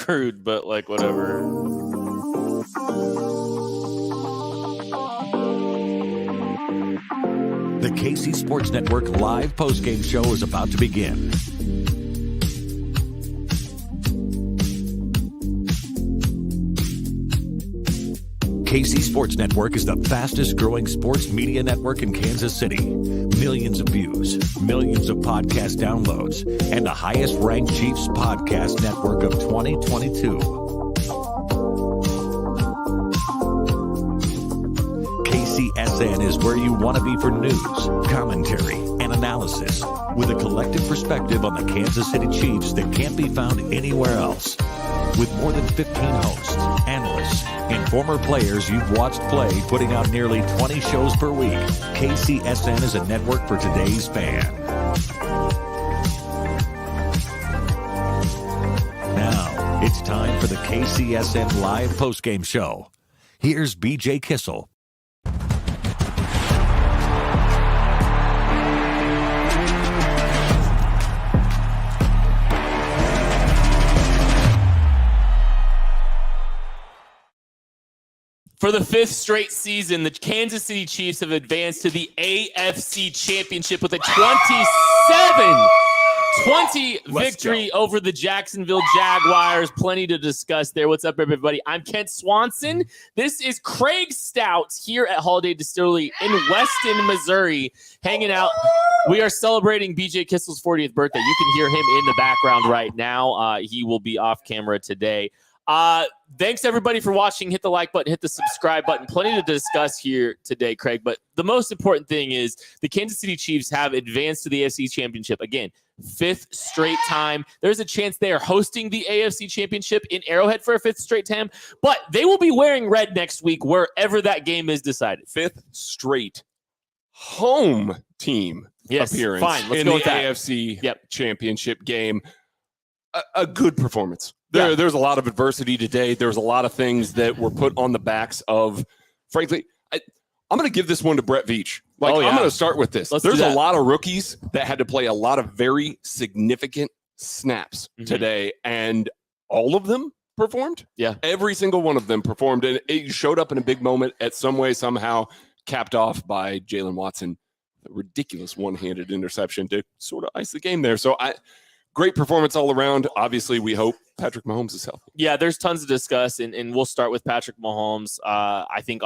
screwed, but like whatever. The KC Sports Network live postgame show is about to begin. KC Sports Network is the fastest growing sports media network in Kansas City. Millions of views, millions of podcast downloads, and the highest ranked Chiefs podcast network of 2022. KCSN is where you want to be for news, commentary, and analysis, with a collective perspective on the Kansas City Chiefs that can't be found anywhere else. With more than 15 hosts, analysts, and former players you've watched play putting out nearly 20 shows per week, KCSN is a network for today's fan. Now, it's time for the KCSN live postgame show. Here's BJ Kissel. For the fifth straight season, the Kansas City Chiefs have advanced to the AFC Championship with a 27-20 victory over the Jacksonville Jaguars. Plenty to discuss there. What's up, everybody? I'm Kent Swanson. This is Craig Stout here at Holladay Distillery in Weston, Missouri, hanging out. We are celebrating BJ Kissel's 40th birthday. You can hear him in the background right now. He will be off camera today. Thanks everybody for watching. Hit the like button, hit the subscribe button. Plenty to discuss here today, Craig. But the most important thing is the Kansas City Chiefs have advanced to the AFC Championship. Again, fifth straight time. There's a chance they are hosting the AFC Championship in Arrowhead for a fifth straight time, but they will be wearing red next week wherever that game is decided. Fifth straight home team appearance fine. Let's in go the with that. AFC Championship game. A good performance. There's a lot of adversity today. There's a lot of things that were put on the backs of, frankly, I'm going to give this one to Brett Veach. I'm going to start with this. There's a lot of rookies that had to play a lot of very significant snaps today, and all of them performed. Yeah. Every single one of them performed, and it showed up in a big moment at some way, somehow, capped off by Jalen Watson. A ridiculous one-handed interception to sort of ice the game there. So great performance all around. Obviously, we hope Patrick Mahomes is healthy. Yeah, there's tons to discuss, and we'll start with Patrick Mahomes. I think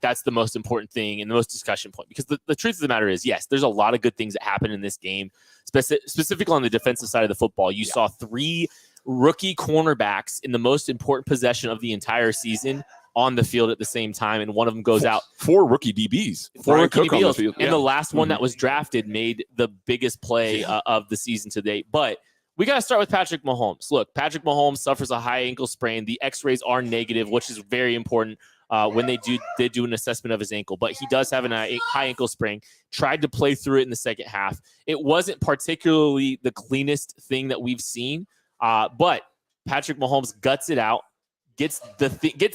that's the most important thing and the most discussion point, because the truth of the matter is, yes, there's a lot of good things that happen in this game, specifically on the defensive side of the football. You saw three rookie cornerbacks in the most important possession of the entire season on the field at the same time, and one of them goes out. Four rookie DBs. Four rookie DBs. On the field. And the last one that was drafted made the biggest play of the season to date. But we got to start with Patrick Mahomes. Look, Patrick Mahomes suffers a high ankle sprain. The x-rays are negative, which is very important when they do an assessment of his ankle. But he does have a high ankle sprain. Tried to play through it in the second half. It wasn't particularly the cleanest thing that we've seen, but Patrick Mahomes guts it out. Gets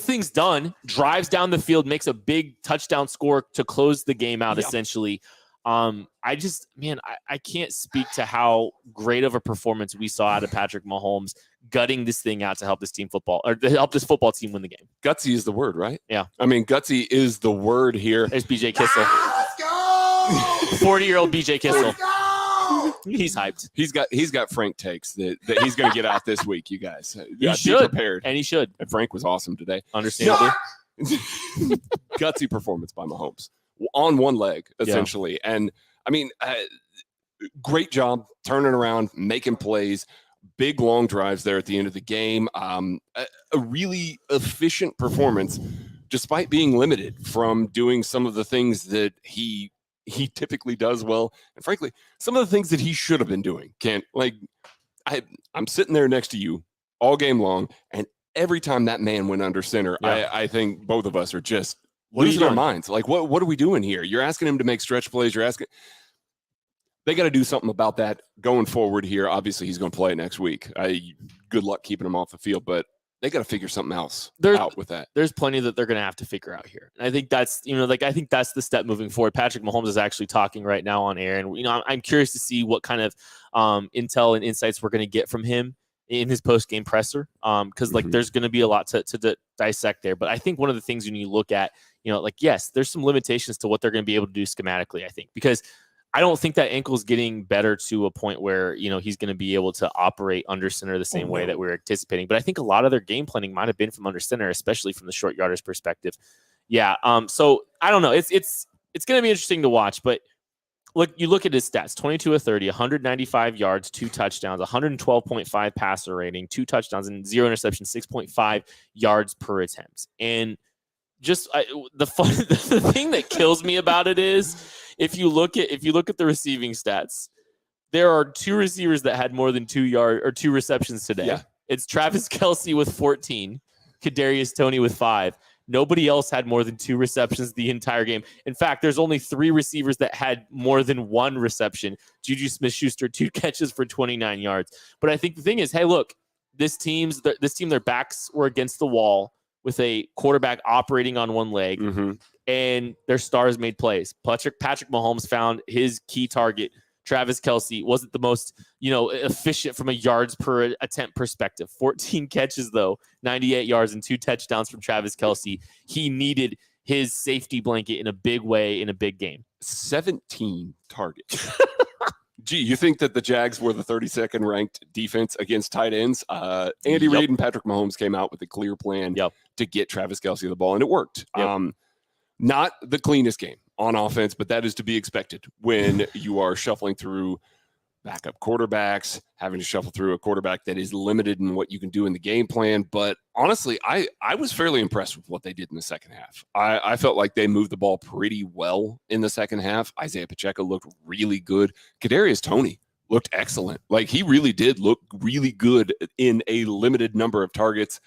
things done, drives down the field, makes a big touchdown score to close the game out, essentially. I can't speak to how great of a performance we saw out of Patrick Mahomes gutting this thing out to help this football team win the game. Gutsy is the word, right? Yeah. I mean, gutsy is the word here. There's BJ Kissel. Let's go! 40-year-old BJ Kissel. He's hyped. He's got Frank takes that he's going to get out this week, you guys. He should. Be prepared. And he should. And Frank was awesome today. Understandably. Gutsy performance by Mahomes. On one leg, essentially. Yeah. And, I mean, great job turning around, making plays, big, long drives there at the end of the game. A really efficient performance, despite being limited from doing some of the things that he typically does well. And, frankly, some of the things that he should have been doing. I'm sitting there next to you all game long, and every time that man went under center, I think both of us are just losing our minds. Like, what are we doing here? You're asking him to make stretch plays. They got to do something about that going forward here. Obviously, he's going to play next week. Good luck keeping him off the field, but they got to figure something else out with that. There's plenty that they're going to have to figure out here. And I think that's, I think that's the step moving forward. Patrick Mahomes is actually talking right now on air. And, I'm curious to see what kind of intel and insights we're going to get from him in his post-game presser, because like there's going to be a lot to dissect there. But I think one of the things when you look at, like, yes, there's some limitations to what they're going to be able to do schematically, I think, because I don't think that ankle's getting better to a point where, he's going to be able to operate under center the same way that we're anticipating. But I think a lot of their game planning might have been from under center, especially from the short yarders perspective. Yeah. So I don't know. It's going to be interesting to watch, but you look at his stats, 22 of 30, 195 yards, 2 touchdowns, 112.5 passer rating, 2 touchdowns and 0 interceptions, 6.5 yards per attempt. And just the thing that kills me about it is if you look at the receiving stats, there are 2 receivers that had more than 2 receptions today. Yeah. It's Travis Kelce with 14, Kadarius Toney with 5. Nobody else had more than 2 receptions the entire game. In fact, there's only 3 receivers that had more than 1 reception. Juju Smith-Schuster, 2 catches for 29 yards. But I think the thing is, hey, look, this team, their backs were against the wall with a quarterback operating on one leg, and their stars made plays. Patrick Mahomes found his key target. Travis Kelce wasn't the most, efficient from a yards per attempt perspective. 14 catches, though, 98 yards and 2 touchdowns from Travis Kelce. He needed his safety blanket in a big way in a big game. 17 targets. Gee, you think that the Jags were the 32nd ranked defense against tight ends? Andy Reid and Patrick Mahomes came out with a clear plan to get Travis Kelce the ball, and it worked. Not the cleanest game on offense, but that is to be expected when you are shuffling through backup quarterbacks, having to shuffle through a quarterback that is limited in what you can do in the game plan. But honestly, I was fairly impressed with what they did in the second half. I felt like they moved the ball pretty well in the second half. Isaiah Pacheco looked really good. Kadarius Toney looked excellent. Like, he really did look really good in a limited number of targets.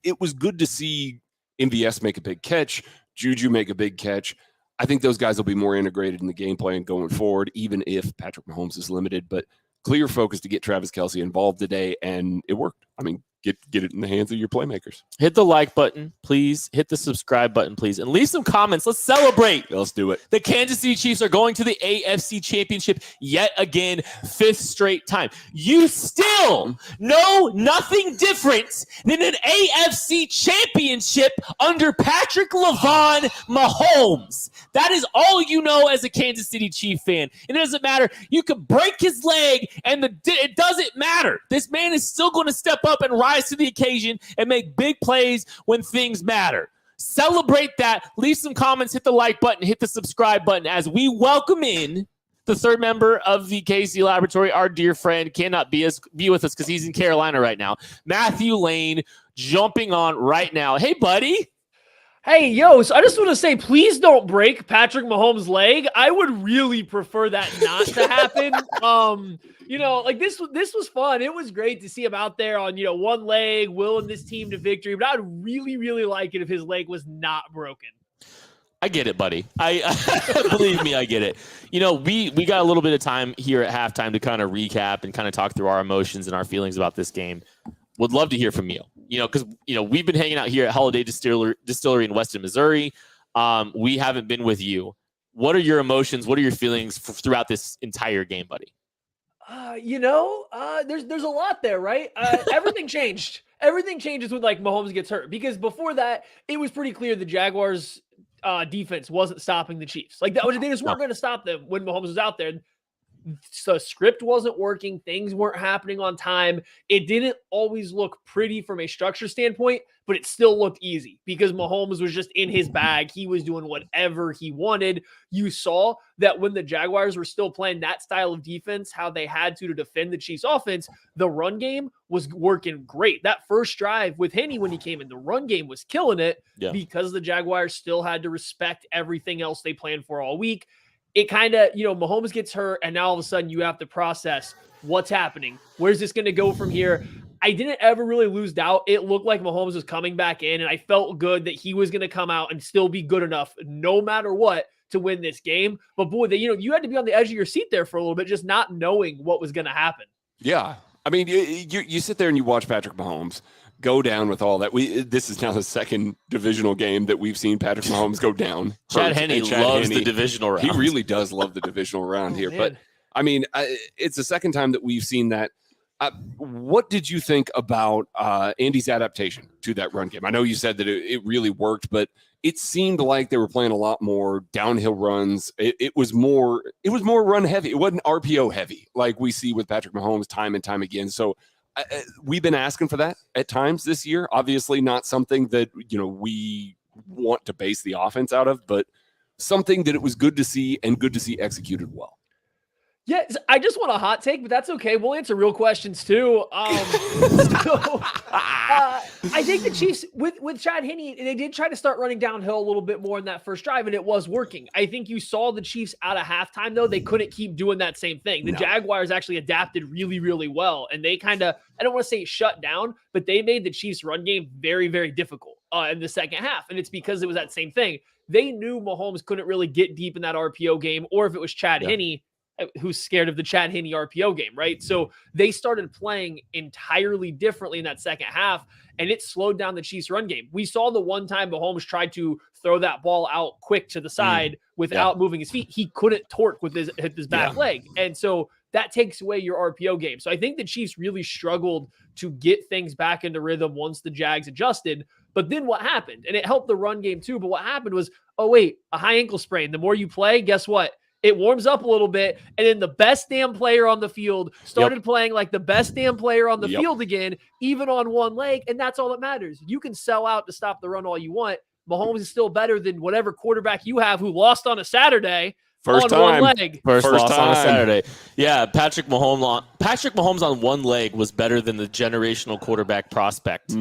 It was good to see MVS make a big catch, Juju make a big catch. I think those guys will be more integrated in the game plan going forward, even if Patrick Mahomes is limited. But clear focus to get Travis Kelce involved today, and it worked. I mean, get it in the hands of your playmakers. Hit the like button, please. Hit the subscribe button, please. And leave some comments. Let's celebrate. Let's do it. The Kansas City Chiefs are going to the AFC Championship yet again, 5th straight time. You still know nothing different than an AFC Championship under Patrick LaVon Mahomes. That is all you know as a Kansas City Chief fan. It doesn't matter. You could break his leg, and it doesn't matter. This man is still going to step up and rise to the occasion and make big plays when things matter. Celebrate that. Leave some comments. Hit the like button. Hit the subscribe button as we welcome in the 3rd member of the KC Laboratory. Our dear friend cannot be with us because he's in Carolina right now. Matthew Lane jumping on right now. Hey, buddy. Hey, yo, so I just want to say, please don't break Patrick Mahomes' leg. I would really prefer that not to happen. This was fun. It was great to see him out there on, one leg, willing this team to victory. But I'd really, really like it if his leg was not broken. I get it, buddy. I believe me, I get it. We got a little bit of time here at halftime to kind of recap and kind of talk through our emotions and our feelings about this game. Would love to hear from you. Because we've been hanging out here at Holladay Distillery in Weston, Missouri. We haven't been with you. What are your emotions? What are your feelings throughout this entire game, buddy? There's a lot there, right? Everything changed. Everything changes when Mahomes gets hurt, because before that, it was pretty clear the Jaguars defense wasn't stopping the Chiefs. They just weren't going to stop them when Mahomes was out there. So script wasn't working. Things weren't happening on time. It didn't always look pretty from a structure standpoint, but it still looked easy because Mahomes was just in his bag. He was doing whatever he wanted. You saw that when the Jaguars were still playing that style of defense, how they had to defend the Chiefs offense, the run game was working great. That first drive with Henny when he came in, the run game was killing it because the Jaguars still had to respect everything else they planned for all week. It kind of, Mahomes gets hurt, and now all of a sudden you have to process what's happening. Where's this going to go from here? I didn't ever really lose doubt. It looked like Mahomes was coming back in, and I felt good that he was going to come out and still be good enough no matter what to win this game. But boy, you had to be on the edge of your seat there for a little bit, just not knowing what was going to happen. Yeah. I mean, you sit there and you watch Patrick Mahomes go down with all that. This is now the 2nd divisional game that we've seen Patrick Mahomes go down. Chad Henne loves the divisional round. He really does love the divisional round here. Man. But I mean, it's the 2nd time that we've seen that What did you think about Andy's adaptation to that run game? I know you said that it really worked, but it seemed like they were playing a lot more downhill runs. It was more run heavy. It wasn't RPO heavy like we see with Patrick Mahomes time and time again. So we've been asking for that at times this year. Obviously not something that, we want to base the offense out of, but something that it was good to see and good to see executed well. Yeah, I just want a hot take, but that's okay. We'll answer real questions too. I think the Chiefs with Chad Henne, they did try to start running downhill a little bit more in that first drive, and it was working. I think you saw the Chiefs out of halftime, though. They couldn't keep doing that same thing. The Jaguars actually adapted really, really well, and they kind of, I don't want to say shut down, but they made the Chiefs' run game very, very difficult in the second half, and it's because it was that same thing. They knew Mahomes couldn't really get deep in that RPO game, or if it was Chad Henne, who's scared of the Chad Henne RPO game, right? So they started playing entirely differently in that second half, and it slowed down the Chiefs' run game. We saw the one time Mahomes tried to throw that ball out quick to the side without moving his feet. He couldn't torque with his back leg. And so that takes away your RPO game. So I think the Chiefs really struggled to get things back into rhythm once the Jags adjusted. But then what happened? And it helped the run game too. But what happened was, oh, wait, a high ankle sprain. The more you play, guess what? It warms up a little bit, and then the best damn player on the field started playing like the best damn player on the field again, even on one leg, and that's all that matters. You can sell out to stop the run all you want. Mahomes is still better than whatever quarterback you have who lost on a Saturday on one leg. First loss on a Saturday. Yeah, Patrick Mahomes on one leg was better than the generational quarterback prospect,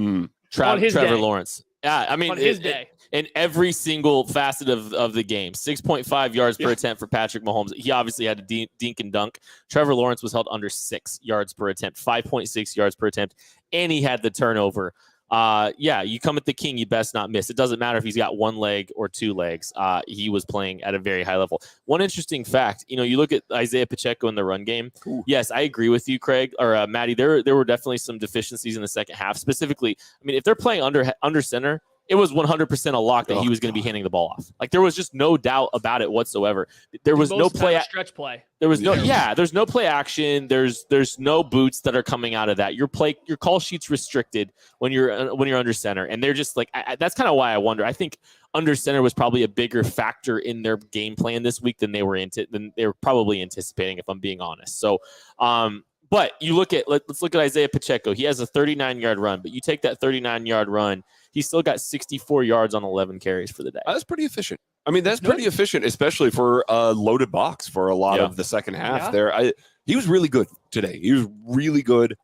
Trevor Lawrence. Yeah, I mean, on his day. In every single facet of the game. 6.5 yards per attempt for Patrick Mahomes. He obviously had to dink and dunk. Trevor Lawrence was held under 6 yards per attempt, 5.6 yards per attempt, and he had the turnover. You come at the king, you best not miss. It doesn't matter if he's got one leg or two legs. He was playing at a very high level. One interesting fact, you look at Isaiah Pacheco in the run game. Ooh. Yes, I agree with you, Craig, or Maddie. There were definitely some deficiencies in the second half. Specifically, if they're playing under center, it was 100% a lock that he was going to be handing the ball off. Like, there was just no doubt about it whatsoever. There was no stretch play. There was there's no play action. There's no boots that are coming out of that. Your call sheet's restricted when you're under center, and they're just like that's kind of why I wonder. I think under center was probably a bigger factor in their game plan this week than they were probably anticipating, if I'm being honest. So, but you let's look at Isaiah Pacheco. He has a 39-yard run, but you take that 39-yard run, he still got 64 yards on 11 carries for the day. That's pretty efficient. That's pretty efficient, especially for a loaded box for a lot of the second half there. He was really good today. He was really good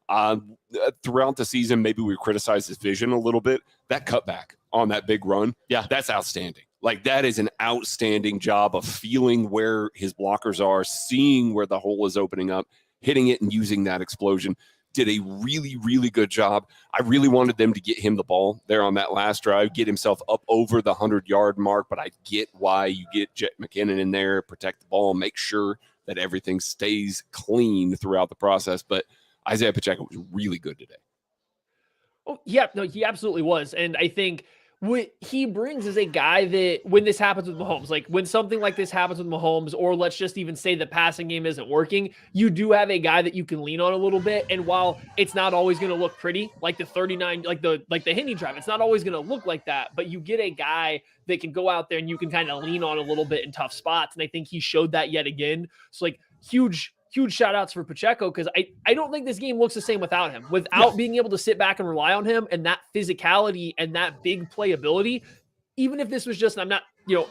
throughout the season. Maybe we criticized his vision a little bit. That cutback on that big run, that's outstanding. Like, that is an outstanding job of feeling where his blockers are, seeing where the hole is opening up, hitting it and using that explosion. Did a really, really good job. I really wanted them to get him the ball there on that last drive, get himself up over the 100-yard mark, but I get why you get Jet McKinnon in there, protect the ball, make sure that everything stays clean throughout the process. But Isaiah Pacheco was really good today. Oh, yeah, no, he absolutely was. And I think what he brings is a guy that when this happens with Mahomes, like when something like this happens with Mahomes, or let's just even say the passing game isn't working, you do have a guy that you can lean on a little bit. And while it's not always going to look pretty, like the 39, like the Henne drive, it's not always going to look like that, but you get a guy that can go out there and you can kind of lean on a little bit in tough spots. And I think he showed that yet again. So like huge shout outs for Pacheco, because I don't think this game looks the same without him. Without being able to sit back and rely on him and that physicality and that big playability, even if this was just, I'm not,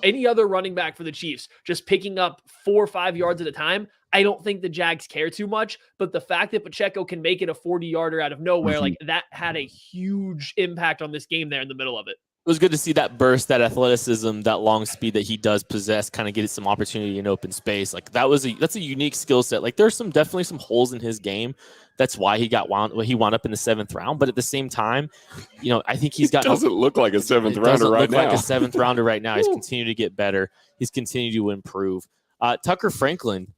any other running back for the Chiefs, just picking up 4 or 5 yards at a time, I don't think the Jags care too much. But the fact that Pacheco can make it a 40-yarder out of nowhere, like that had a huge impact on this game there in the middle of it. It was good to see that burst, that athleticism, that long speed that he does possess, kind of get some opportunity in open space. Like that's a unique skill set. Like there's definitely some holes in his game. That's why he wound up in the 7th round. But at the same time, I think he's got. It doesn't look like a 7th rounder right now. Like a 7th rounder right now. He's continued to get better. He's continued to improve. Tucker Franklin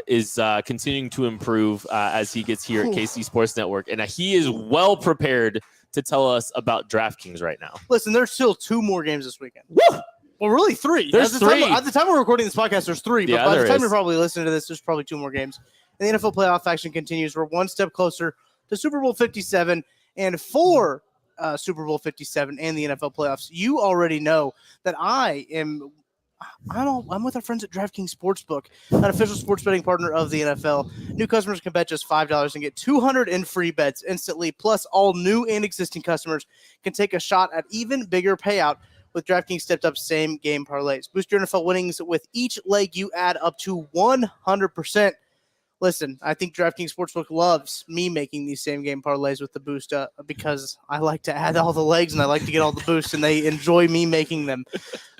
is continuing to improve as he gets here at KC Sports Network, and he is well prepared to tell us about DraftKings right now. Listen, there's still 2 more games this weekend. Woo! Well, really 3. There's 3. At the time we're recording this podcast, there's 3. But by the time you're probably listening to this, there's probably 2 more games. And the NFL playoff action continues. We're one step closer to Super Bowl 57 and for Super Bowl 57 and the NFL playoffs. You already know that I'm with our friends at DraftKings Sportsbook, an official sports betting partner of the NFL. New customers can bet just $5 and get 200 in free bets instantly. Plus, all new and existing customers can take a shot at even bigger payout with DraftKings stepped up same game parlays. Boost your NFL winnings with each leg you add up to 100%. Listen, I think DraftKings Sportsbook loves me making these same game parlays with the boost because I like to add all the legs and I like to get all the boosts, and they enjoy me making them.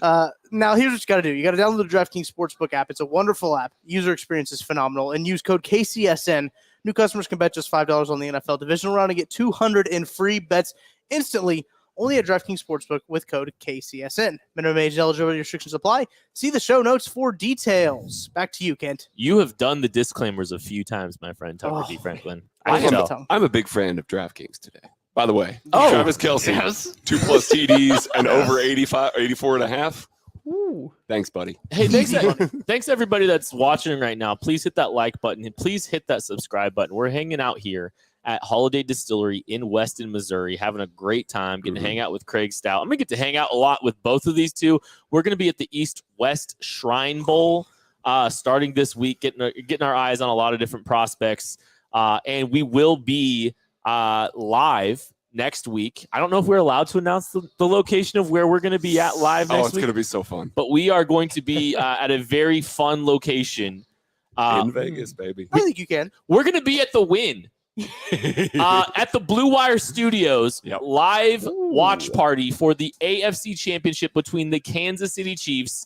Now, here's what you got to do. You got to download the DraftKings Sportsbook app. It's a wonderful app. User experience is phenomenal. And use code KCSN. New customers can bet just $5 on the NFL Divisional round and get 200 in free bets instantly. Only at DraftKings Sportsbook with code KCSN. Minimum age and eligibility restrictions apply. See the show notes for details. Back to you, Kent. You have done the disclaimers a few times, my friend Tucker D. Franklin. I'm a big fan of DraftKings today. By the way, Travis Kelce, 2+ TDs and over 84 and a half. Ooh. Thanks, buddy. Hey, thanks everybody that's watching right now. Please hit that like button and please hit that subscribe button. We're hanging out here at Holladay Distillery in Weston, Missouri, having a great time, getting to hang out with Craig Stout. I'm going to get to hang out a lot with both of these two. We're going to be at the East-West Shrine Bowl starting this week, getting our eyes on a lot of different prospects. And we will be live next week. I don't know if we're allowed to announce the location of where we're going to be at live next week. It's going to be so fun. But we are going to be at a very fun location. In Vegas, baby. I think you can. We're going to be at the Wynn. At the Blue Wire Studios, live watch party for the AFC Championship between the Kansas City Chiefs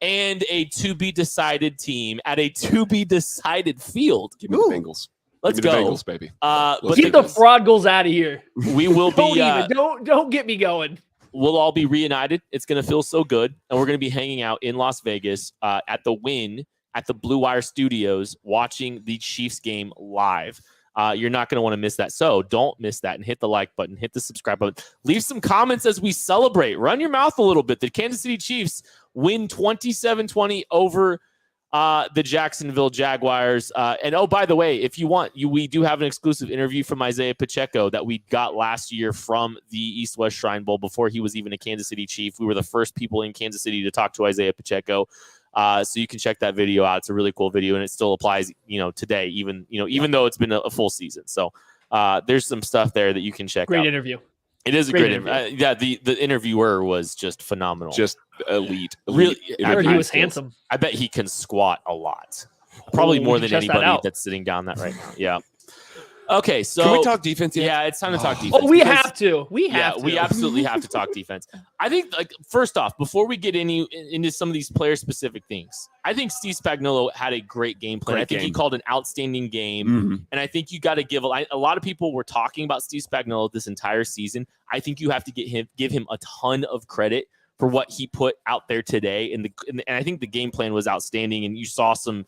and a to-be-decided team at a to-be-decided field. Give me the Bengals. Let's Give me go. The Bengals, baby. Keep the fraud goals out of here. We will be. Don't get me going. We'll all be reunited. It's going to feel so good, and we're going to be hanging out in Las Vegas at the Wynn at the Blue Wire Studios, watching the Chiefs game live. You're not going to want to miss that. So don't miss that and hit the like button, hit the subscribe button. Leave some comments as we celebrate. Run your mouth a little bit. The Kansas City Chiefs win 27-20 over the Jacksonville Jaguars. And oh, by the way, if you want, we do have an exclusive interview from Isaiah Pacheco that we got last year from the East-West Shrine Bowl before he was even a Kansas City Chief. We were the first people in Kansas City to talk to Isaiah Pacheco. So you can check that video out. It's a really cool video, and it still applies, today, even though it's been a full season. So there's some stuff there that you can check out. Great interview. It is a great interview. The interviewer was just phenomenal. Just elite. Really, I heard he was handsome. I bet he can squat a lot. Probably more than anybody that's sitting down that right now. Yeah. Okay, so can we talk defense yet? Yeah, it's time to talk defense. Oh, we have to. We absolutely have to talk defense. I think, first off, before we get into some of these player-specific things, I think Steve Spagnuolo had a great game plan. He called an outstanding game, and I think you got to give a lot of people were talking about Steve Spagnuolo this entire season. I think you have to give him a ton of credit for what he put out there today, and I think the game plan was outstanding, and you saw some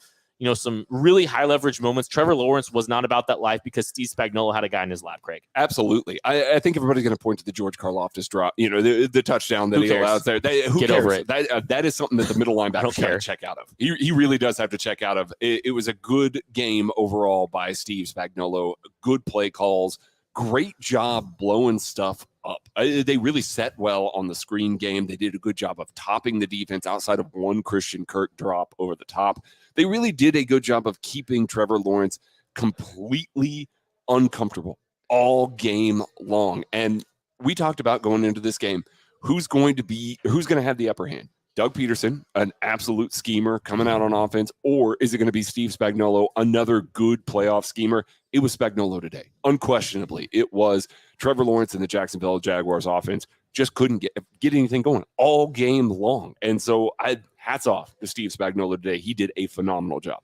really high leverage moments. Trevor Lawrence was not about that life because Steve Spagnuolo had a guy in his lap, Craig. Absolutely. I think everybody's going to point to the George Karlaftis drop, the touchdown that he allows there. Who Get cares? over it. That is something that the middle linebacker got to check out of. He really does have to check out of. It was a good game overall by Steve Spagnuolo. Good play calls. Great job blowing stuff up. They really set well on the screen game. They did a good job of topping the defense outside of one Christian Kirk drop over the top. They really did a good job of keeping Trevor Lawrence completely uncomfortable all game long. And we talked about going into this game, who's going to have the upper hand? Doug Peterson, an absolute schemer coming out on offense, or is it going to be Steve Spagnuolo, another good playoff schemer? It was Spagnuolo today. Unquestionably, it was. Trevor Lawrence and the Jacksonville Jaguars offense just couldn't get anything going all game long. And so hats off to Steve Spagnuolo today. He did a phenomenal job.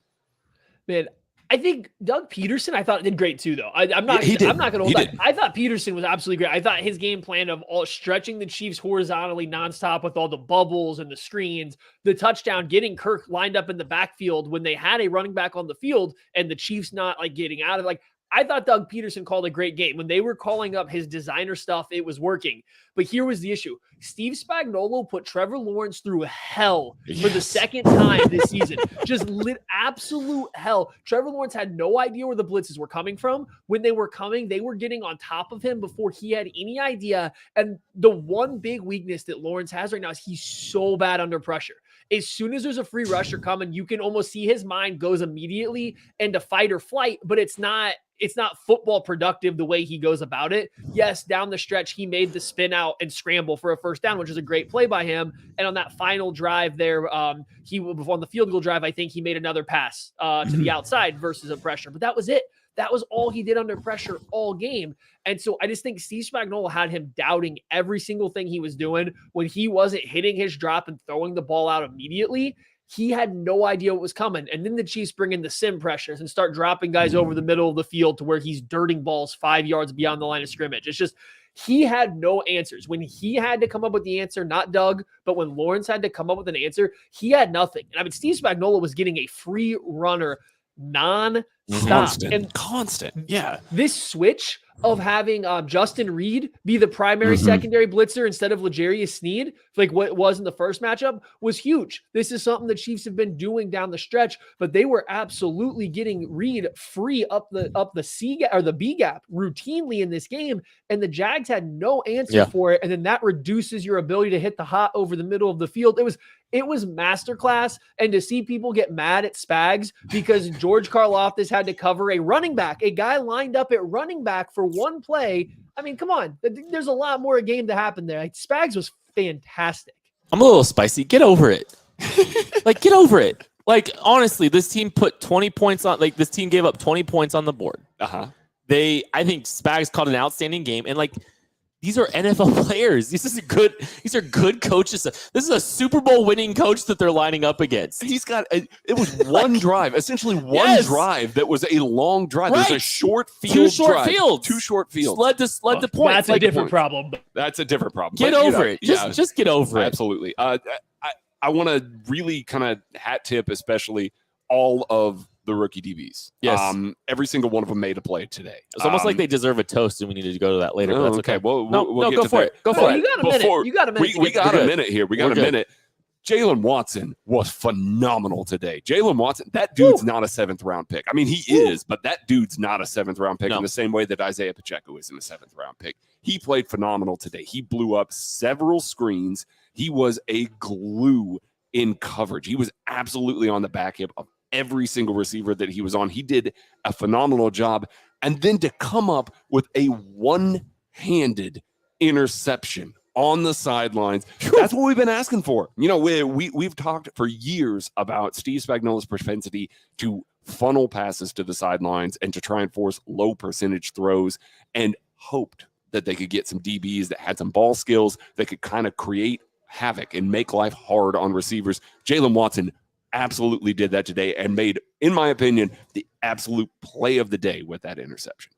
Man, I think Doug Peterson, I thought did great too, though. I'm not going to hold back. I thought Peterson was absolutely great. I thought his game plan of all stretching the Chiefs horizontally nonstop with all the bubbles and the screens, the touchdown, getting Kirk lined up in the backfield when they had a running back on the field and the Chiefs not getting out of I thought Doug Peterson called a great game. When they were calling up his designer stuff, it was working. But here was the issue. Steve Spagnuolo put Trevor Lawrence through hell for the second time this season. Just lit absolute hell. Trevor Lawrence had no idea where the blitzes were coming from. When they were coming, they were getting on top of him before he had any idea. And the one big weakness that Lawrence has right now is he's so bad under pressure. As soon as there's a free rusher coming, you can almost see his mind goes immediately into fight or flight, but it's not football productive the way he goes about it. Yes, down the stretch, he made the spin out and scramble for a first down, which is a great play by him. And on that final drive there, on the field goal drive, I think he made another pass to the outside versus a pressure, but that was it. That was all he did under pressure all game. And so I just think Steve Spagnuolo had him doubting every single thing he was doing. When he wasn't hitting his drop and throwing the ball out immediately, he had no idea what was coming. And then the Chiefs bring in the sim pressures and start dropping guys over the middle of the field to where he's dirting balls 5 yards beyond the line of scrimmage. It's just, he had no answers. When he had to come up with the answer, not Doug, but when Lawrence had to come up with an answer, he had nothing. And I mean, Steve Spagnuolo was getting a free runner non-stop. Constant. Yeah. This switch of having Justin Reed be the primary secondary blitzer instead of L'Jarius Sneed, like what it was in the first matchup, was huge. This is something the Chiefs have been doing down the stretch, but they were absolutely getting Reed free up the C gap or the B gap routinely in this game, and the Jags had no answer for it. And then that reduces your ability to hit the hot over the middle of the field. It was masterclass. And to see people get mad at Spags because George Karlaftis had to cover a running back, a guy lined up at running back for one play. I mean, come on. There's a lot more game to happen there. Like, Spags was fantastic. I'm a little spicy. Get over it. Get over it. Like, honestly, this team put 20 points on, this team gave up 20 points on the board. I think Spags called an outstanding game. And these are NFL players. These are good coaches. This is a Super Bowl winning coach that they're lining up against. He's got it was one drive, essentially one drive that was a long drive. Right. There's a short field Two short drive. fields. Two short fields. Led to points. That's a different problem. That's a different problem. Get over it. Just get over it. Absolutely. I want to really kind of hat tip, especially all of the rookie DBs. Yes. Every single one of them made a play today. It's almost like they deserve a toast, and we need to go to that later. But that's okay. We'll no, get go to for that. it. Go for it. You got a minute. You got a minute. We got a minute here. We got a minute. Jalen Watson was phenomenal today. Jalen Watson, that dude's not a 7th round pick. I mean, he is, but that dude's not a 7th round pick in the same way that Isaiah Pacheco isn't a 7th round pick. He played phenomenal today. He blew up several screens. He was a glue in coverage. He was absolutely on the back hip of every single receiver that he was on. He did a phenomenal job. And then to come up with a one-handed interception on the sidelines, that's what we've been asking for. You know, we've talked for years about Steve Spagnuolo's propensity to funnel passes to the sidelines and to try and force low percentage throws, and hoped that they could get some DBs that had some ball skills that could kind of create havoc and make life hard on receivers. Jalen Watson absolutely did that today and made, in my opinion, the absolute play of the day with that interception.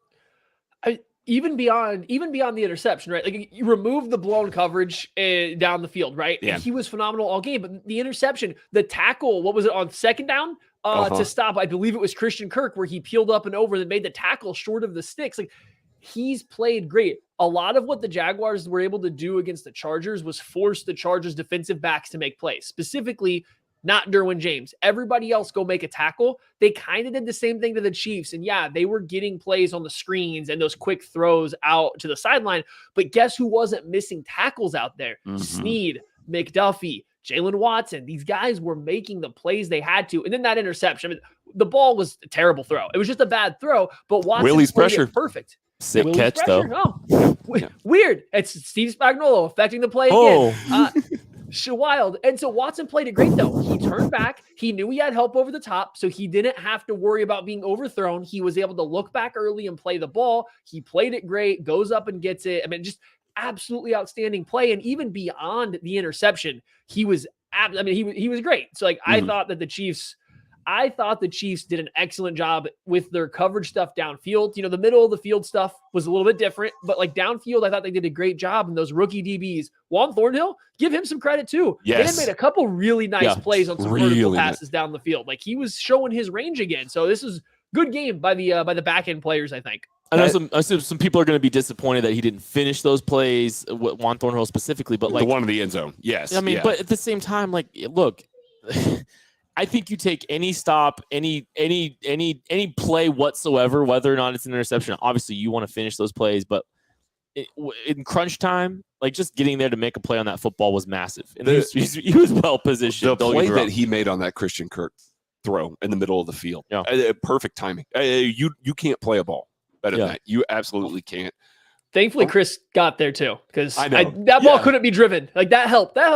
Even beyond the interception, right? Like, you remove the blown coverage down the field, right? Yeah. He was phenomenal all game, but the interception, the tackle, what was it on second down to stop? I believe it was Christian Kirk where he peeled up and over and made the tackle short of the sticks. Like, he's played great. A lot of what the Jaguars were able to do against the Chargers was force the Chargers defensive backs to make plays, specifically not Derwin James. Everybody else go make a tackle. They kind of did the same thing to the Chiefs. And yeah, they were getting plays on the screens and those quick throws out to the sideline. But guess who wasn't missing tackles out there? Sneed, McDuffie, Jalen Watson. These guys were making the plays they had to. And then that interception, I mean, the ball was a terrible throw. It was just a bad throw, but Watson Willie's played pressure. It perfect. Sick Willie's catch, pressure. though. Oh, weird. It's Steve Spagnuolo affecting the play again. Wild. And so Watson played it great, though. He turned back. He knew he had help over the top, so he didn't have to worry about being overthrown. He was able to look back early and play the ball. He played it great, goes up and gets it. I mean, just absolutely outstanding play. And even beyond the interception, he was great. So, like, I thought the Chiefs did an excellent job with their coverage stuff downfield. You know, the middle of the field stuff was a little bit different, but like downfield, I thought they did a great job. And those rookie DBs, Juan Thornhill, give him some credit too. Yes. They made a couple really nice plays on some vertical passes down the field. Like, he was showing his range again. So this is good game by the back end players, I think. I know some people are going to be disappointed that he didn't finish those plays, Juan Thornhill specifically, but like the one in the end zone. Yes. I mean, but at the same time, like, look, I think you take any stop, any play whatsoever, whether or not it's an interception. Obviously, you want to finish those plays, but in crunch time, like just getting there to make a play on that football was massive, and he was well positioned. The play that he made on that Christian Kirk throw in the middle of the field, perfect timing. You can't play a ball better than that. You absolutely can't. Thankfully, Chris got there too, because that ball couldn't be driven. Like that helped. I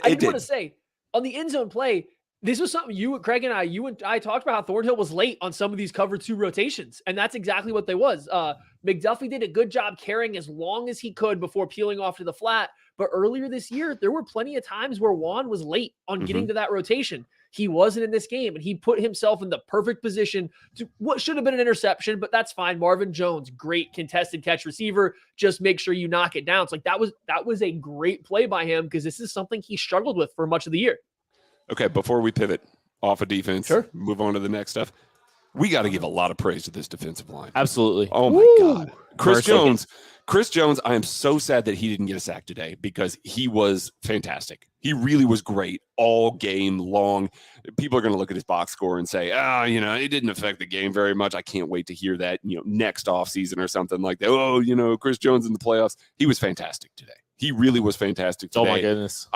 did want to say on the end zone play, this was something you and I talked about how Thornhill was late on some of these cover 2 rotations, and that's exactly what they was. McDuffie did a good job carrying as long as he could before peeling off to the flat. But earlier this year, there were plenty of times where Juan was late on getting to that rotation. He wasn't in this game, and he put himself in the perfect position to what should have been an interception, but that's fine. Marvin Jones, great contested catch receiver. Just make sure you knock it down. It's like that was a great play by him, because this is something he struggled with for much of the year. Okay, before we pivot off of defense, move on to the next stuff, we got to give a lot of praise to this defensive line. Absolutely. Oh, my God. Chris Jones, I am so sad that he didn't get a sack today, because he was fantastic. He really was great all game long. People are going to look at his box score and say, it didn't affect the game very much. I can't wait to hear that, next offseason or something like that. Chris Jones in the playoffs. He was fantastic today. He really was fantastic today. Oh, my goodness.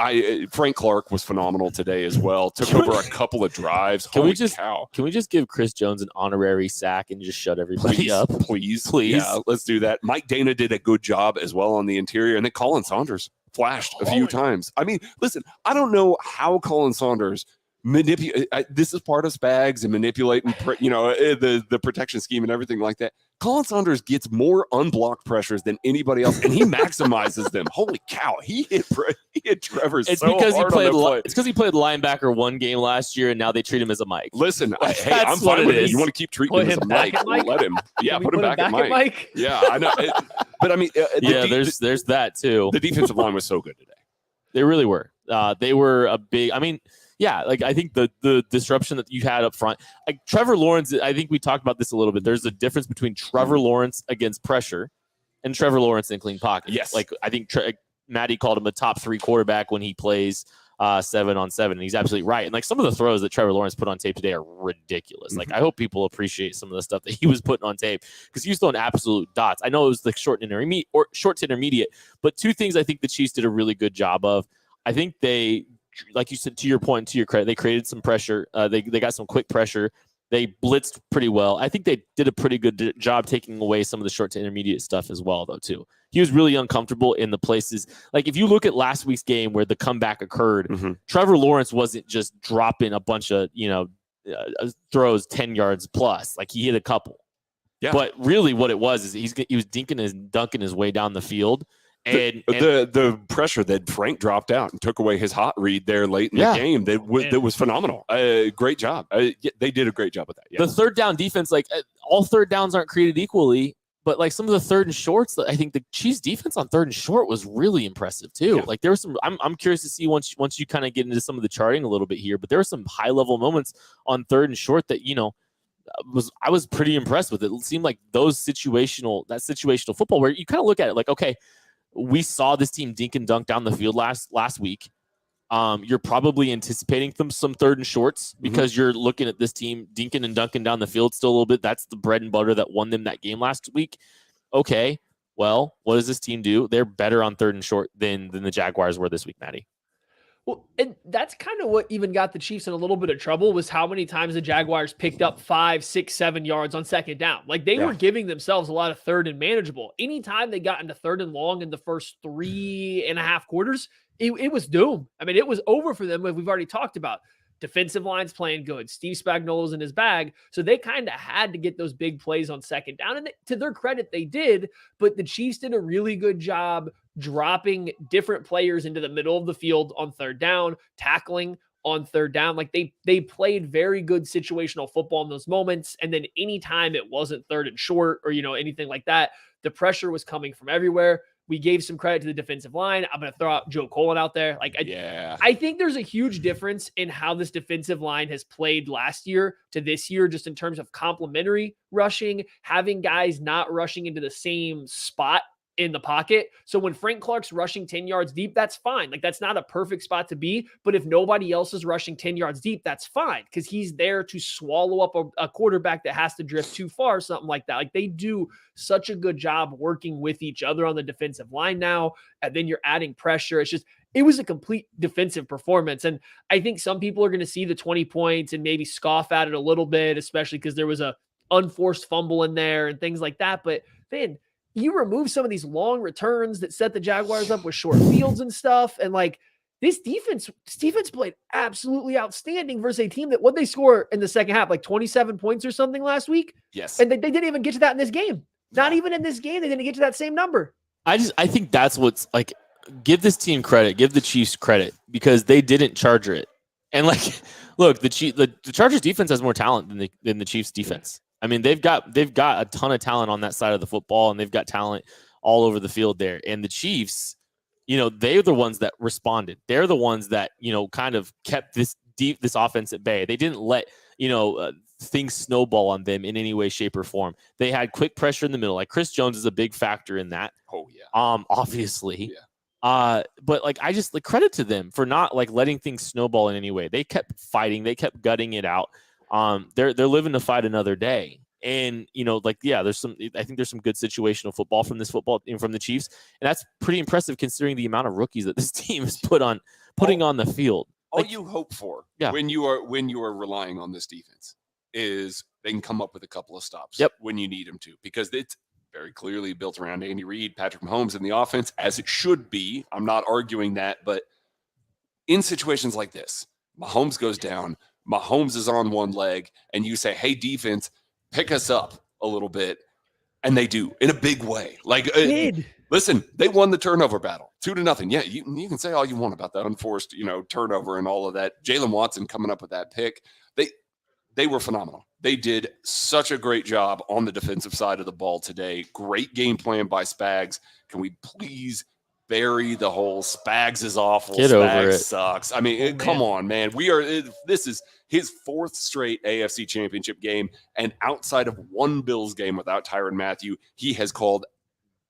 Frank Clark was phenomenal today as well. Took over a couple of drives. Can we just give Chris Jones an honorary sack and just shut everybody up? Please. Yeah, let's do that. Mike Dana did a good job as well on the interior. And then Colin Saunders flashed a few times. I mean, listen, I don't know how Colin Saunders manipulate. This is part of Spags and manipulating, the protection scheme and everything like that. Colin Saunders gets more unblocked pressures than anybody else, and he maximizes them. Holy cow! He hit Trevor so hard on that play. It's because he played linebacker one game last year, and now they treat him as a Mike. Listen, I'm fine with it. You want to keep treating him as a Mike? Let him. Yeah, put him back at Mike. Yeah, I know. But I mean, there's that too. The defensive line was so good today. They really were. They were a big. I mean. Yeah, like I think the disruption that you had up front, like Trevor Lawrence, I think we talked about this a little bit. There's a difference between Trevor Lawrence against pressure and Trevor Lawrence in clean pocket. Yes. Like I think Maddie called him a top 3 quarterback when he plays 7-on-7, and he's absolutely right. And like some of the throws that Trevor Lawrence put on tape today are ridiculous. Like I hope people appreciate some of the stuff that he was putting on tape, because he was throwing absolute dots. I know it was the short to intermediate, but 2 things I think the Chiefs did a really good job of. I think they, like you said, to your point, to your credit, they created some pressure. They got some quick pressure. They blitzed pretty well. I think they did a pretty good job taking away some of the short to intermediate stuff as well, though, too. He was really uncomfortable in the places. Like, if you look at last week's game where the comeback occurred, Trevor Lawrence wasn't just dropping a bunch of, throws 10 yards plus. Like, he hit a couple. Yeah. But really what it was is he was dunking his way down the field. And the pressure that Frank dropped out and took away his hot read there late in the game, that was phenomenal. Great job. They did a great job with that. Yeah. The third down defense, like all third downs aren't created equally, but like some of the third and shorts, I think the Chiefs defense on third and short was really impressive too. Yeah. Like there was some, I'm curious to see once you kind of get into some of the charting a little bit here, but there were some high level moments on third and short that, I was pretty impressed with. It seemed like situational football where you kind of look at it like, okay, we saw this team dink and dunk down the field last week. You're probably anticipating some third and shorts because you're looking at this team dinking and dunking down the field still a little bit. That's the bread and butter that won them that game last week. Okay, well, what does this team do? They're better on third and short than the Jaguars were this week, Maddie. Well, and that's kind of what even got the Chiefs in a little bit of trouble was how many times the Jaguars picked up 5, 6, 7 yards on second down. Like they were giving themselves a lot of third and manageable. Anytime they got into third and long in the first 3.5 quarters, it was doom. I mean, it was over for them. We've already talked about defensive lines playing good. Steve Spagnuolo's in his bag. So they kind of had to get those big plays on second down. And to their credit, they did. But the Chiefs did a really good job dropping different players into the middle of the field on third down, tackling on third down. Like they played very good situational football in those moments. And then anytime it wasn't third and short or, anything like that, the pressure was coming from everywhere. We gave some credit to the defensive line. I'm going to throw out Joe Colin out there. I think there's a huge difference in how this defensive line has played last year to this year, just in terms of complementary rushing, having guys not rushing into the same spot in the pocket. So when Frank Clark's rushing 10 yards deep, that's fine. That's not a perfect spot to be, but if nobody else is rushing 10 yards deep, that's fine, because he's there to swallow up a quarterback that has to drift too far, something like that. They do such a good job working with each other on the defensive line now, and then you're adding pressure. It was a complete defensive performance. And I think some people are going to see the 20 points and maybe scoff at it a little bit, especially because there was a unforced fumble in there and things like that. But man, you remove some of these long returns that set the Jaguars up with short fields and stuff. And this defense played absolutely outstanding versus a team that, what they score in the second half, 27 points or something last week. Yes. And they didn't even get to that in this game. Not even in this game. They didn't get to that same number. I think that's what's give this team credit, give the Chiefs credit, because they didn't charger it. And look, the Chargers defense has more talent than the Chiefs defense. I mean, they've got a ton of talent on that side of the football, and they've got talent all over the field there. And the Chiefs, they're the ones that responded. They're the ones that, kind of kept this offense at bay. They didn't let, things snowball on them in any way, shape, or form. They had quick pressure in the middle. Chris Jones is a big factor in that. Oh yeah. Obviously. Yeah. But I just credit to them for not letting things snowball in any way. They kept fighting. They kept gutting it out. They're living to fight another day. And, there's I think there's some good situational football from the Chiefs. And that's pretty impressive considering the amount of rookies that this team is putting on the field. All you hope for when you are relying on this defense is they can come up with a couple of stops when you need them to, because it's very clearly built around Andy Reid, Patrick Mahomes in the offense, as it should be. I'm not arguing that, but in situations like this, Mahomes goes down, Mahomes is on one leg, and you say, hey, defense, pick us up a little bit. And they do in a big way. Listen, they won the turnover battle 2-0. Yeah, you can say all you want about that unforced, turnover and all of that. Jalen Watson coming up with that pick. They were phenomenal. They did such a great job on the defensive side of the ball today. Great game plan by Spags. Can we please bury the whole Spags is awful? Get Spags over it. Sucks. I mean, come on, man. This is his fourth straight AFC championship game. And outside of one Bills game without Tyrann Mathieu, he has called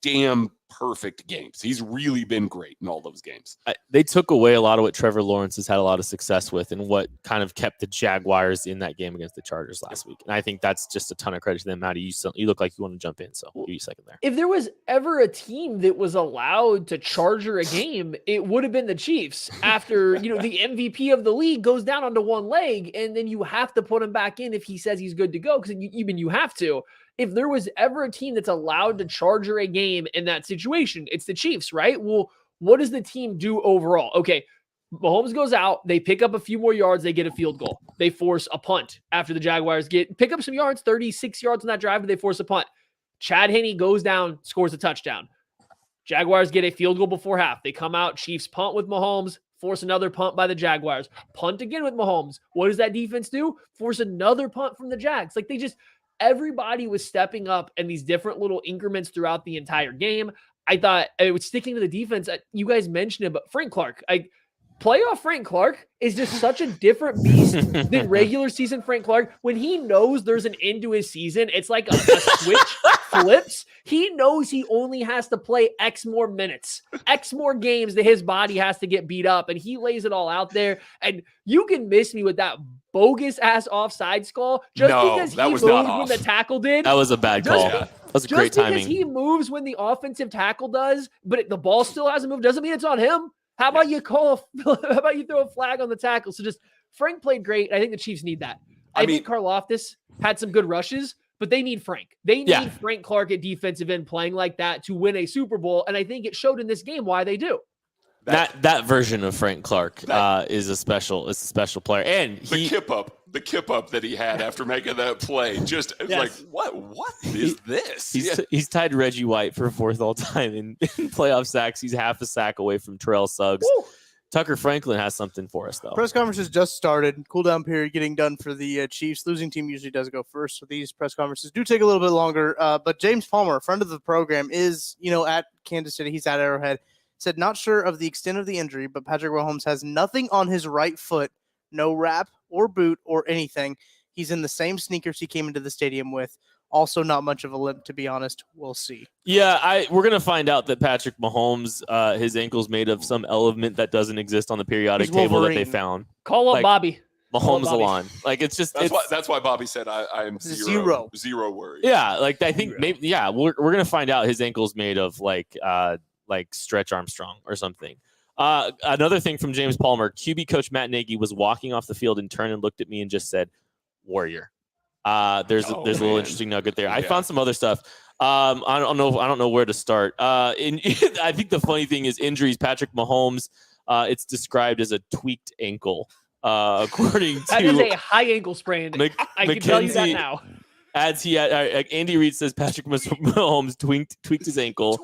damn perfect games. He's really been great in all those games. They took away a lot of what Trevor Lawrence has had a lot of success with, and what kind of kept the Jaguars in that game against the Chargers last week. And I think that's just a ton of credit to them. Maddie, you look like you want to jump in, so give you a second there. If there was ever a team that was allowed to charger a game, it would have been the Chiefs. After the MVP of the league goes down onto one leg, and then you have to put him back in if he says he's good to go, because you have to. If there was ever a team that's allowed to charger a game in that situation, it's the Chiefs, right? Well, what does the team do overall? Okay, Mahomes goes out. They pick up a few more yards. They get a field goal. They force a punt after the Jaguars pick up some yards, 36 yards on that drive, but they force a punt. Chad Henne goes down, scores a touchdown. Jaguars get a field goal before half. They come out, Chiefs punt with Mahomes, force another punt by the Jaguars. Punt again with Mahomes. What does that defense do? Force another punt from the Jags. Everybody was stepping up in these different little increments throughout the entire game. I thought it was sticking to the defense. You guys mentioned it, but Frank Clark, playoff Frank Clark is just such a different beast than regular season Frank Clark. When he knows there's an end to his season, it's like a switch flips. He knows he only has to play X more minutes, X more games that his body has to get beat up, and he lays it all out there. And you can miss me with that bogus ass offsides call because he moved when the tackle did. That was a bad call. That was a great timing. Just because he moves when the offensive tackle does, but the ball still hasn't moved, doesn't mean it's on him. How about you throw a flag on the tackle? So just Frank played great. I think the Chiefs need that. I think Karlaftis had some good rushes, but they need Frank. They need Frank Clark at defensive end playing like that to win a Super Bowl. And I think it showed in this game why they do. That version of Frank Clark is a special player. And the kip up that he had after making that play, what is this? He's tied Reggie White for fourth all time in playoff sacks. He's half a sack away from Terrell Suggs. Woo. Tucker Franklin has something for us, though. Press conferences just started. Cool down period getting done for the Chiefs. Losing team usually does go first, so these press conferences do take a little bit longer. But James Palmer, a friend of the program, is at Kansas City. He's at Arrowhead. Said not sure of the extent of the injury, but Patrick Mahomes has nothing on his right foot, no wrap or boot or anything. He's in the same sneakers he came into the stadium with. Also, not much of a limp, to be honest. We'll see. Yeah, we're going to find out that Patrick Mahomes, his ankle's made of some element that doesn't exist on the periodic table that they found. Call up Bobby. Mahomes Alon. Like, it's just that's why Bobby said I am zero worried. Yeah, like I think maybe we're going to find out his ankle's made of like Stretch Armstrong or something. Another thing from James Palmer, QB coach Matt Nagy was walking off the field and turned and looked at me and just said, "Warrior." There's a little interesting nugget there. I found some other stuff. I don't know where to start. I think the funny thing is injuries. Patrick Mahomes, it's described as a tweaked ankle. According to that is a high ankle sprain. I can tell you that now. Andy Reid says Patrick Mahomes tweaked his ankle.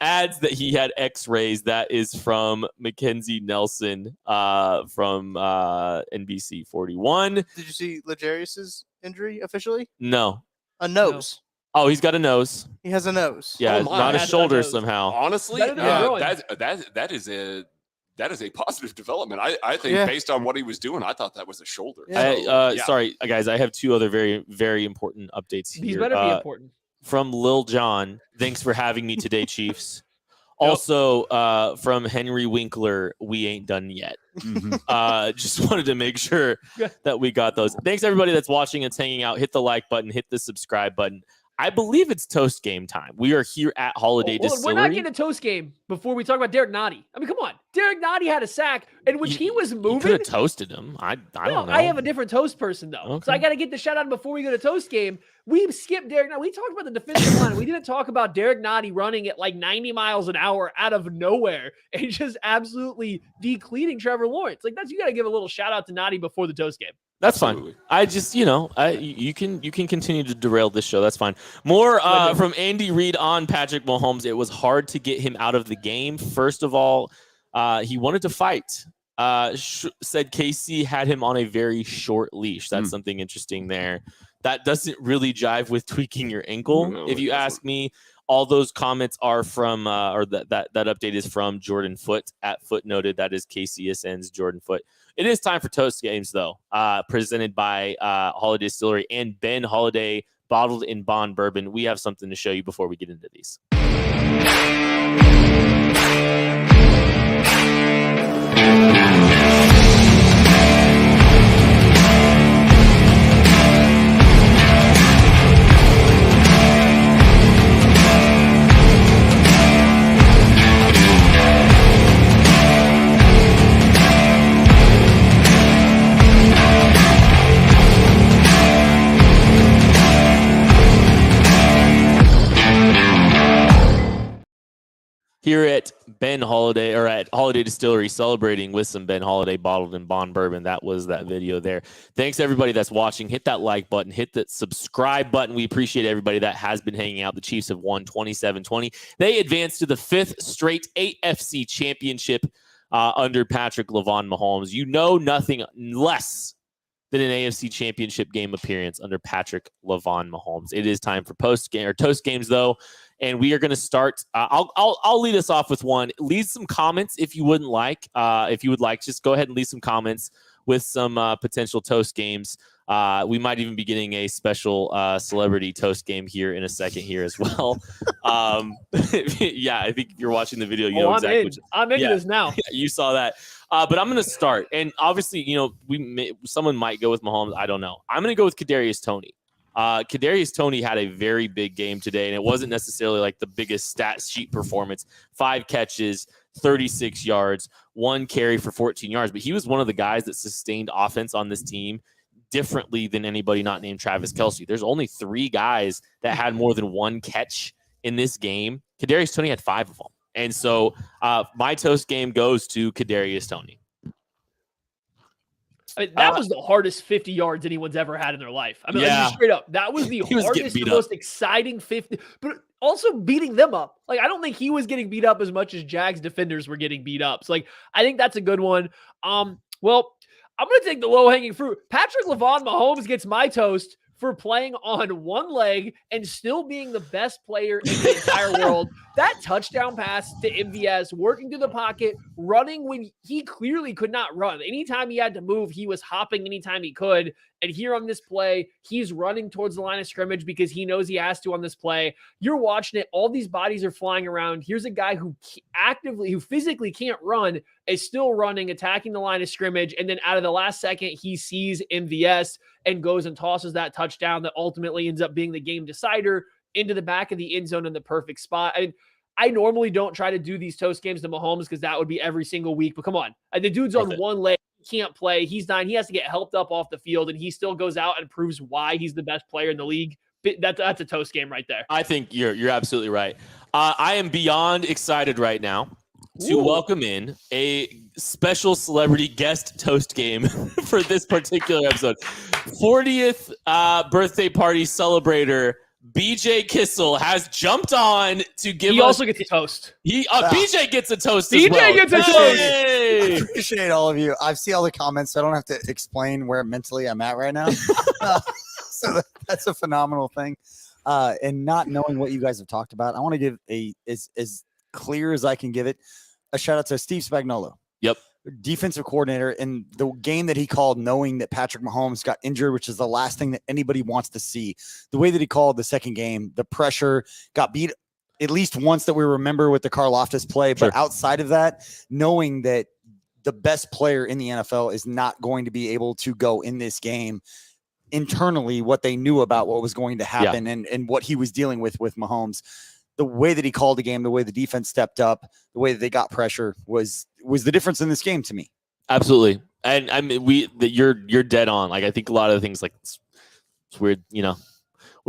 Adds that he had X-rays. That is from Mackenzie Nelson from NBC 41. Did you see L'Jarius's injury officially? No. A nose. No. Oh, he's got a nose. He has a nose. Yeah, not a shoulder somehow. Honestly, that is a positive development. I think based on what he was doing, I thought that was a shoulder. Yeah. Sorry, guys. I have two other very, very important updates here. These better be important. From Lil John, thanks for having me today, Chiefs. Also, from Henry Winkler, we ain't done yet. Just wanted to make sure that we got those. Thanks, everybody that's watching and hanging out. Hit the like button, hit the subscribe button. I believe it's toast game time. We are here at Holladay Distillery. We're not getting a toast game before we talk about Derek Nottie. I mean, come on. Derek Nottie had a sack in which he was moving. You could have toasted him. I don't know. I have a different toast person, though. Okay. So I got to get the shout out before we go to toast game. We skipped Derek Nottie. We talked about the defensive line. We didn't talk about Derek Nottie running at like 90 miles an hour out of nowhere and just absolutely decleating Trevor Lawrence. Like, you got to give a little shout out to Nottie before the toast game. That's fine. I just, you can continue to derail this show. That's fine. More from Andy Reid on Patrick Mahomes. It was hard to get him out of the game. First of all, he wanted to fight. Said KC had him on a very short leash. That's something interesting there. That doesn't really jive with tweaking your ankle. No, if you ask me, all those comments are from, or that update is from Jordan Foote at Footnoted. That is KCSN's Jordan Foote. It is time for Toast Games, though, presented by Holladay Distillery and Ben Holladay Bottled in Bond Bourbon. We have something to show you before we get into these. Here at Ben Holladay, or at Holladay Distillery, celebrating with some Ben Holladay Bottled in Bond Bourbon. That was that video there. Thanks, everybody that's watching. Hit that like button. Hit that subscribe button. We appreciate everybody that has been hanging out. The Chiefs have won 27-20. They advanced to the 5th straight AFC championship under Patrick LaVon Mahomes. You know nothing less than an AFC championship game appearance under Patrick LaVon Mahomes. It is time for toast games, though. And we are going to start. I'll lead us off with one. Leave some comments if you wouldn't like. If you would like, just go ahead and leave some comments with some potential toast games. We might even be getting a special celebrity toast game here in a second here as well. Yeah, I think if you're watching the video, you know exactly. I'm into this now. You saw that. But I'm going to start. And obviously, someone might go with Mahomes. I don't know. I'm going to go with Kadarius Toney. Kadarius Toney had a very big game today, and it wasn't necessarily like the biggest stat sheet performance. 5 catches, 36 yards, 1 carry for 14 yards. But he was one of the guys that sustained offense on this team differently than anybody not named Travis Kelce. There's only 3 guys that had more than 1 catch in this game. Kadarius Toney had 5 of them. And so my toast game goes to Kadarius Toney. I mean, that was the hardest 50 yards anyone's ever had in their life. I mean, like, Yeah. just straight up, that was the He was getting hardest, beat the up. most exciting 50, but also beating them up. Like, I don't think he was getting beat up as much as Jags defenders were getting beat up. So, like, I think that's a good one. Well, I'm going to take the low-hanging fruit. Patrick Mahomes gets my toast for playing on one leg and still being the best player in the entire world. That touchdown pass to MVS, working through the pocket, running when he clearly could not run. Anytime he had to move, he was hopping anytime he could. And here on this play, he's running towards the line of scrimmage because he knows he has to on this play. You're watching it. All these bodies are flying around. Here's a guy who physically can't run, is still running, attacking the line of scrimmage. And then out of the last second, he sees MVS and goes and tosses that touchdown that ultimately ends up being the game decider into the back of the end zone in the perfect spot. I normally don't try to do these toast games to Mahomes because that would be every single week. But come on, the dude's on one leg. He can't play. He's dying. He has to get helped up off the field, and he still goes out and proves why he's the best player in the league. That's a toast game right there. I think you're absolutely right. I am beyond excited right now to welcome in a special celebrity guest toast game for this particular episode. 40th birthday party celebrator BJ Kissel has jumped on to give He us. also gets a toast. BJ gets a toast BJ as well. gets a toast. I Hey! appreciate all of you. I see all the comments, so I don't have to explain where mentally I'm at right now. So that's a phenomenal thing. And not knowing what you guys have talked about, I want to give as clear as I can give it, a shout out to Steve Spagnuolo. Yep. Defensive coordinator in the game that he called, knowing that Patrick Mahomes got injured, which is the last thing that anybody wants to see. The way that he called the second game, the pressure, got beat at least once that we remember with the Karlaftis play. But outside of that, knowing that the best player in the NFL is not going to be able to go in this game internally, what they knew about what was going to happen and what he was dealing with Mahomes. The way that he called the game, the way the defense stepped up, the way that they got pressure was the difference in this game to me. Absolutely. And I mean, you're dead on. Like, I think a lot of the things, like, it's weird, you know,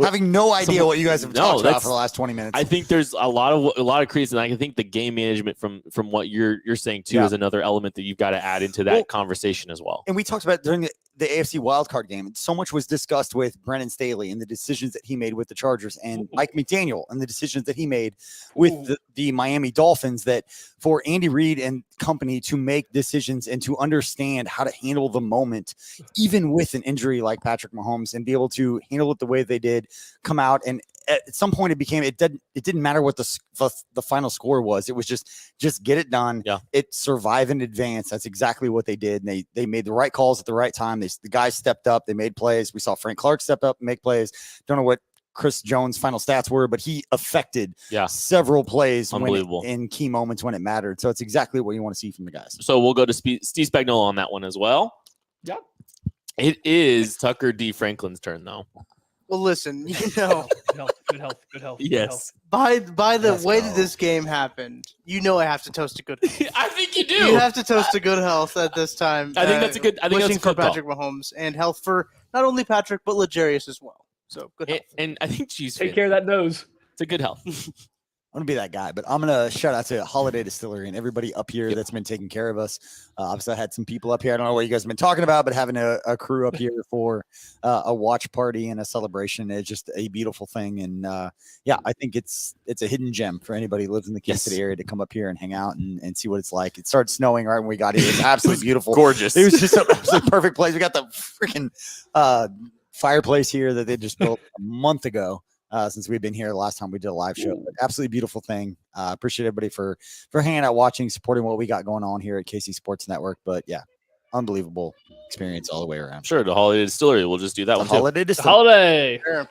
having no idea what you guys have talked about for the last 20 minutes. I think there's a lot of creativity, and I think the game management from what you're saying too is another element that you've got to add into that conversation as well. And we talked about during the AFC wildcard game, and so much was discussed with Brennan Staley and the decisions that he made with the Chargers, and Mike McDaniel and the decisions that he made with the Miami Dolphins, that for Andy Reid and company to make decisions and to understand how to handle the moment, even with an injury like Patrick Mahomes, and be able to handle it the way they did, come out. And at some point it didn't matter what the final score was. It was just get it done. Yeah. It survive and advance. That's exactly what they did. And they made the right calls at the right time. The guys stepped up. They made plays. We saw Frank Clark step up and make plays. Don't know what Chris Jones' final stats were, but he affected several plays in key moments when it mattered. So it's exactly what you want to see from the guys. So we'll go to Steve Spagnuolo on that one as well. Yeah. It is Tucker D. Franklin's turn, though. Well, listen, good health. Yes. By the way that this game happened, I have to toast a good health. I think you do. You have to toast a good health at this time. I think that's a good. I think wishing that's a good for Patrick Mahomes and health for not only Patrick but Legarius as well. So good health. And I think Chiefs take care of that nose. It's a good health. I'm going to be that guy, but I'm going to shout out to Holladay Distillery and everybody up here that's been taking care of us. Obviously, I had some people up here. I don't know what you guys have been talking about, but having a crew up here for a watch party and a celebration is just a beautiful thing. And I think it's a hidden gem for anybody who lives in the Kansas City area to come up here and hang out and see what it's like. It started snowing right when we got here. It was absolutely beautiful. Gorgeous. It was just an absolutely perfect place. We got the freaking fireplace here that they just built a month ago. Since we've been here the last time we did a live show. But absolutely beautiful thing. Appreciate everybody for hanging out, watching, supporting what we got going on here at KC Sports Network. But unbelievable experience all the way around. Sure, the Holladay Distillery. We'll just do that one too. Holladay Distillery. Holiday. Sure.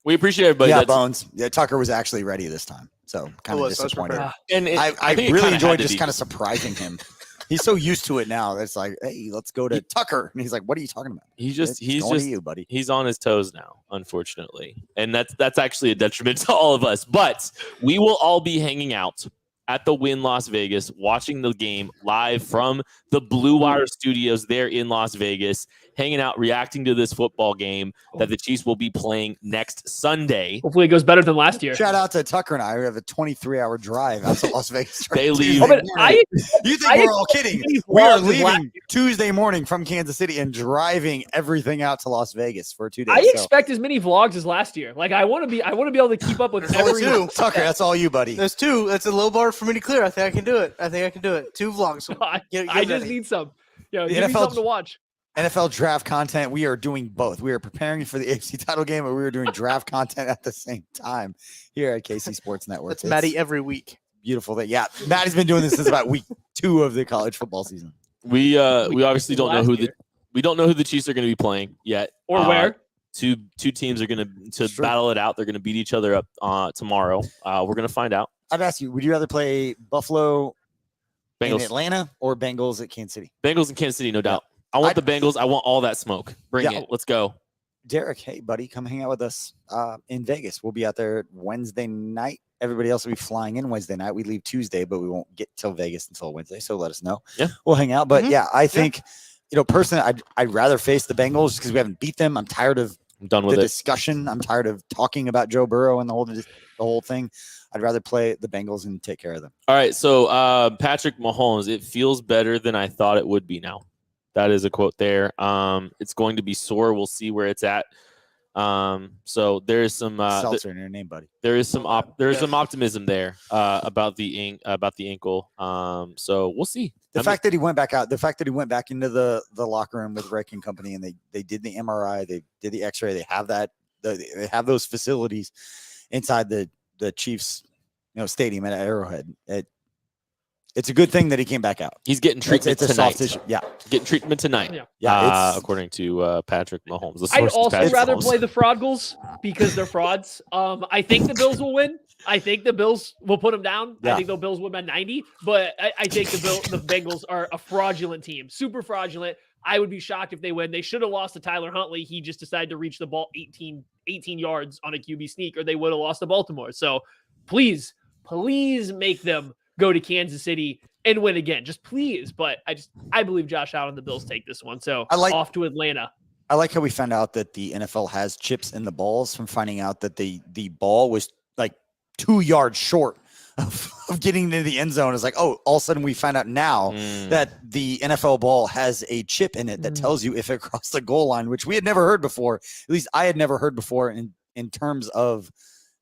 We appreciate everybody. Yeah, Bones. Yeah, Tucker was actually ready this time. So kind of disappointed. And I really enjoyed just kind of surprising him. He's so used to it now. It's like, hey, let's go to Tucker. And he's like, what are you talking about? He's just you, buddy. He's on his toes now, unfortunately. And that's actually a detriment to all of us. But we will all be hanging out at the Wynn Las Vegas, watching the game live from the Blue Wire Studios there in Las Vegas. hanging out, reacting to this football game that the Chiefs will be playing next Sunday. Hopefully it goes better than last year. Shout out to Tucker and I. We have a 23-hour drive out to Las Vegas. They leave. Oh, but You think we're all kidding? We are leaving Tuesday morning from Kansas City and driving everything out to Las Vegas for 2 days. I expect as many vlogs as last year. Like I want to be able to keep up with every. Tucker, that's all you, buddy. There's 2. That's a low bar for me to clear. I think I can do it. 2 vlogs. I just need some. Give me something to watch. NFL draft content. We are doing both. We are preparing for the AFC title game, but we are doing draft content at the same time here at KC Sports Network. That's Maddie every week. Beautiful. Yeah, Maddie's been doing this since about week 2 of the college football season. We obviously don't know who the Chiefs are going to be playing yet, or where. Two teams are going to battle it out. They're going to beat each other up tomorrow. We're going to find out. I'd ask you, would you rather play Buffalo Bengals in Atlanta or Bengals at Kansas City? Bengals in Kansas City, no doubt. I want the Bengals. I want all that smoke. Bring it. Let's go. Derek, hey, buddy, come hang out with us in Vegas. We'll be out there Wednesday night. Everybody else will be flying in Wednesday night. We leave Tuesday, but we won't get till Vegas until Wednesday. So let us know. Yeah. We'll hang out. But I think, personally, I'd rather face the Bengals because we haven't beat them. I'm tired of the discussion. I'm tired of talking about Joe Burrow and the whole thing. I'd rather play the Bengals and take care of them. All right. So Patrick Mahomes, it feels better than I thought it would be now. That is a quote there. It's going to be sore. We'll see where it's at. So there is some seltzer in your name, buddy. There is some optimism there about the ankle. So we'll see. The fact that he went back out, the fact that he went back into the locker room with Rick and company, and they did the MRI, they did the X-ray. They have that. They have those facilities inside the Chiefs, stadium at Arrowhead. It's a good thing that he came back out. He's getting treatment tonight. Soft tissue. Yeah, getting treatment tonight. Yeah. According to Patrick Mahomes. I'd also rather play the Fraudgles because they're frauds. I think the Bills will win. I think the Bills will put them down. Yeah. I think the Bills win by 90. But I think the Bengals are a fraudulent team, super fraudulent. I would be shocked if they win. They should have lost to Tyler Huntley. He just decided to reach the ball 18 yards on a QB sneak, or they would have lost to Baltimore. So please make them go to Kansas City and win again. Just please. But I believe Josh Allen and the Bills take this one. So off to Atlanta. I like how we found out that the NFL has chips in the balls from finding out that the ball was like 2 yards short of getting into the end zone. It's like, oh, all of a sudden we find out now that the NFL ball has a chip in it that tells you if it crossed the goal line, which we had never heard before. At least I had never heard before in terms of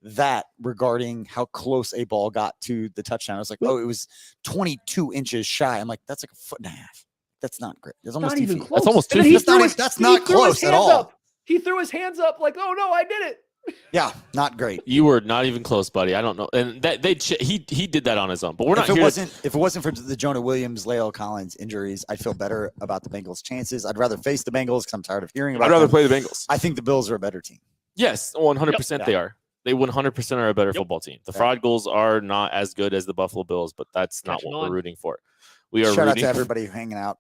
that regarding how close a ball got to the touchdown. I was like, oh, it was 22 inches shy. I'm like, that's like a foot and a half. That's not great. That's almost 2 feet. Close. That's almost 2 feet. That's not close at all. He threw his hands up like, oh no, I did it. Yeah, not great. You were not even close, buddy. I don't know. And he did that on his own. But we're not. If it wasn't for the Jonah Williams, Lael Collins injuries, I'd feel better about the Bengals' chances. I'd rather face the Bengals because I'm tired of hearing about. I'd rather play the Bengals. I think the Bills are a better team. Yes, 100% they are. They 100% are a better football team. The Fraud Goals are not as good as the Buffalo Bills, but that's not what we're rooting for. We are shout out to everybody hanging out.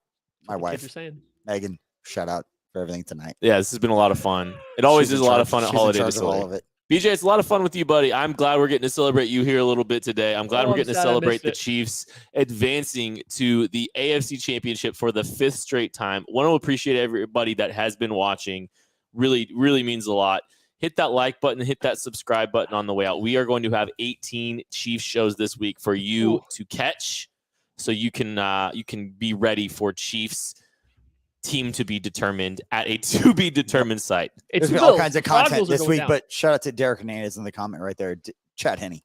My wife, saying. Megan, shout out for everything tonight. Yeah, this has been a lot of fun. It always is a lot of fun at Holladay Distillery. BJ, it's a lot of fun with you, buddy. I'm glad we're getting to celebrate you here a little bit today. I'm glad we're getting to celebrate the Chiefs advancing to the AFC Championship for the 5th straight time. Want to appreciate everybody that has been watching. Really, really means a lot. Hit that like button, hit that subscribe button on the way out. We are going to have 18 Chiefs shows this week for you to catch, so you can be ready for Chiefs team to be determined at a to be determined site. There's been all kinds of content this week, but shout out to Derek Hernandez in the comment right there. Chad Henne,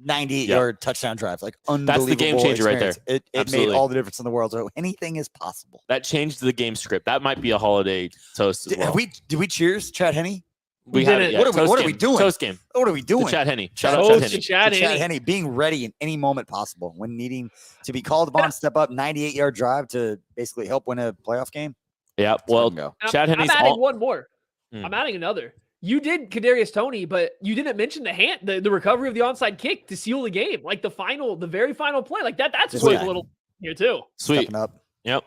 98-yard touchdown drive, like unbelievable. That's the game changer experience. right there. It made all the difference in the world. So anything is possible. That changed the game script. That might be a holiday toast as well. Did we cheers Chad Henne? We did it. What are we doing? Toast game. What are we doing? Chad Henne. Shout out to Chad Henne. Being ready in any moment possible when needing to be called upon, step up, 98-yard drive to basically help win a playoff game. Yeah. Well, Chad Henne's I'm adding one more. I'm adding another. You did Kadarius Toney, but you didn't mention the recovery of the onside kick to seal the game, like the very final play, like that. That's just a little here too. Sweet. Stepping up. Yep.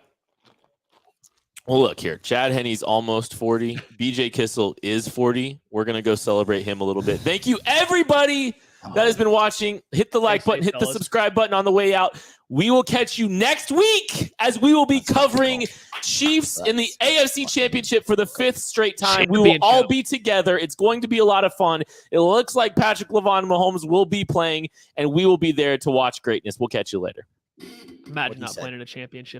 Well, look here. Chad Henne's almost 40. BJ Kissel is 40. We're going to go celebrate him a little bit. Thank you, everybody that has been watching. Hit the like button. Hit the subscribe button on the way out. We will catch you next week as we will be covering Chiefs in the AFC Championship for the 5th straight time. We will Championship. all be together. It's going to be a lot of fun. It looks like Patrick LaVon Mahomes will be playing, and we will be there to watch greatness. We'll catch you later. Imagine he not said. playing in a championship.